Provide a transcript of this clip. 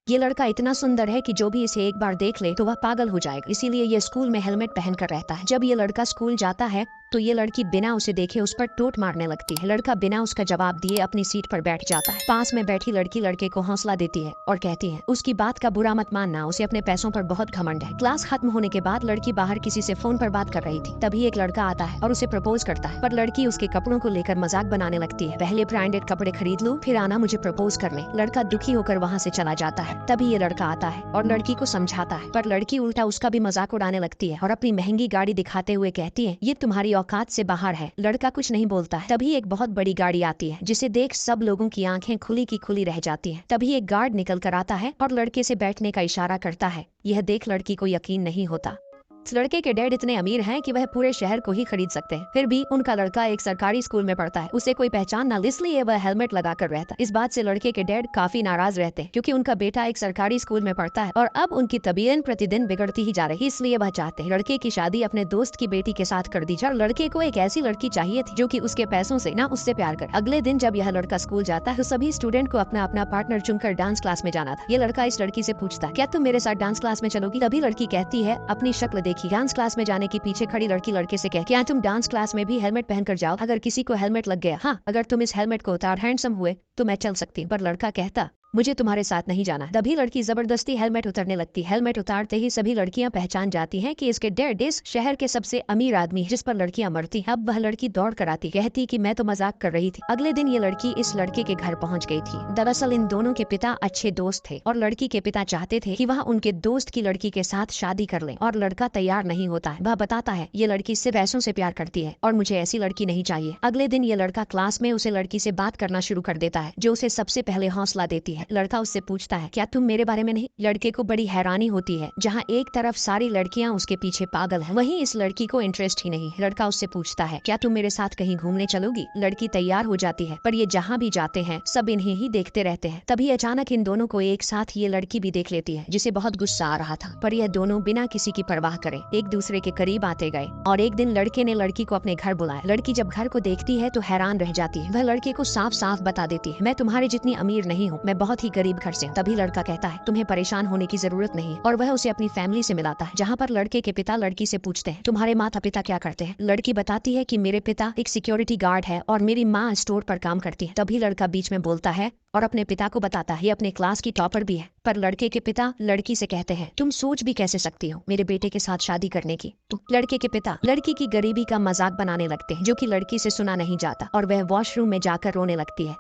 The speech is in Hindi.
ये लड़का इतना सुंदर है कि जो भी इसे एक बार देख ले तो वह पागल हो जाएगा, इसीलिए ये स्कूल में हेलमेट पहनकर रहता है। जब ये लड़का स्कूल जाता है तो ये लड़की बिना उसे देखे उस पर टोट मारने लगती है। लड़का बिना उसका जवाब दिए अपनी सीट पर बैठ जाता है। पास में बैठी लड़की लड़के को हौसला देती है और कहती है उसकी बात का बुरा मत मानना, उसे अपने पैसों पर बहुत घमंड है। क्लास खत्म होने के बाद लड़की बाहर किसी से फोन पर बात कर रही थी, तभी एक लड़का आता है और उसे प्रपोज करता है, पर लड़की उसके कपड़ों को लेकर मजाक बनाने लगती है। पहले ब्रांडेड कपड़े खरीद लो, फिर आना मुझे प्रपोज करने। लड़का दुखी होकर वहाँ से चला जाता है। तभी ये लड़का आता है और लड़की को समझाता है, पर लड़की उल्टा उसका भी मजाक उड़ाने लगती है और अपनी महंगी गाड़ी दिखाते हुए कहती है ये तुम्हारी औकात से बाहर है। लड़का कुछ नहीं बोलता है। तभी एक बहुत बड़ी गाड़ी आती है जिसे देख सब लोगों की आंखें खुली की खुली रह जाती हैं। तभी एक गार्ड निकल कर आता है और लड़के से बैठने का इशारा करता है। यह देख लड़की को यकीन नहीं होता। इस लड़के के डैड इतने अमीर हैं कि वह पूरे शहर को ही खरीद सकते हैं, फिर भी उनका लड़का एक सरकारी स्कूल में पढ़ता है, उसे कोई पहचान ना, इसलिए वह हेलमेट लगाकर रहता है। इस बात से लड़के के डैड काफी नाराज रहते हैं क्योंकि उनका बेटा एक सरकारी स्कूल में पढ़ता है और अब उनकी तबीयत प्रतिदिन बिगड़ती ही जा रही है, इसलिए वह चाहते हैं लड़के की शादी अपने दोस्त की बेटी के साथ कर दी जाए। लड़के को एक ऐसी लड़की चाहिए थी जो कि उसके पैसों से ना उससे प्यार करे। अगले दिन जब यह लड़का स्कूल जाता है तो सभी स्टूडेंट को अपना अपना पार्टनर चुनकर डांस क्लास में जाना था। ये लड़का इस लड़की से पूछता है क्या तुम मेरे साथ डांस क्लास में चलोगी? तभी लड़की कहती है अपनी शक्ल देखी। डांस क्लास में जाने के पीछे खड़ी लड़की लड़के से कह क्या तुम डांस क्लास में भी हेलमेट पहनकर जाओ? अगर किसी को हेलमेट लग गया, हाँ अगर तुम इस हेलमेट को उतार हैंडसम हुए तो मैं चल सकती हूँ। पर लड़का कहता मुझे तुम्हारे साथ नहीं जाना। तभी लड़की जबरदस्ती हेलमेट उतारने लगती। हेलमेट उतारते ही सभी लड़कियां पहचान जाती हैं कि इसके डैड इस शहर के सबसे अमीर आदमी है, जिस पर लड़कियां मरती। अब वह लड़की दौड़ कर आती, कहती कि मैं तो मजाक कर रही थी। अगले दिन ये लड़की इस लड़के के घर पहुंच गई थी। दरअसल इन दोनों के पिता अच्छे दोस्त थे और लड़की के पिता चाहते थे कि वह उनके दोस्त की लड़की के साथ शादी कर ले, और लड़का तैयार नहीं होता है। वह बताता है ये लड़की सिर्फ पैसों से प्यार करती है और मुझे ऐसी लड़की नहीं चाहिए। अगले दिन ये लड़का क्लास में उसे लड़की से बात करना शुरू कर देता है, जो उसे सबसे पहले हौसला देती है। लड़का उससे पूछता है क्या तुम मेरे बारे में नहीं? लड़के को बड़ी हैरानी होती है, जहाँ एक तरफ सारी लड़कियां उसके पीछे पागल हैं, वहीं इस लड़की को इंटरेस्ट ही नहीं। लड़का उससे पूछता है क्या तुम मेरे साथ कहीं घूमने चलोगी? लड़की तैयार हो जाती है, पर ये जहाँ भी जाते हैं सब इन्हें ही देखते रहते हैं। तभी अचानक इन दोनों को एक साथ ये लड़की भी देख लेती है, जिसे बहुत गुस्सा आ रहा था, पर यह दोनों बिना किसी की परवाह करे एक दूसरे के करीब आते गए। और एक दिन लड़के ने लड़की को अपने घर बुलाया। लड़की जब घर को देखती है तो हैरान रह जाती है। वह लड़के को साफ साफ बता देती है मैं तुम्हारे जितनी अमीर नहीं हूँ, मैं बहुत ही गरीब घर से हूँ। तभी लड़का कहता है तुम्हें परेशान होने की जरूरत नहीं, और वह उसे अपनी फैमिली से मिलाता है, जहाँ पर लड़के के पिता लड़की से पूछते हैं तुम्हारे माता पिता क्या करते हैं? लड़की बताती है कि मेरे पिता एक सिक्योरिटी गार्ड है और मेरी माँ स्टोर पर काम करती है। तभी लड़का बीच में बोलता है और अपने पिता को बताता है ये अपने क्लास की टॉपर भी है। पर लड़के के पिता लड़की से कहते हैं तुम सोच भी कैसे सकती हो मेरे बेटे के साथ शादी करने की? तो लड़के के पिता लड़की की गरीबी का मजाक बनाने लगते हैं, जो कि लड़की से सुना नहीं जाता, और वह वॉशरूम में जाकर रोने लगती है।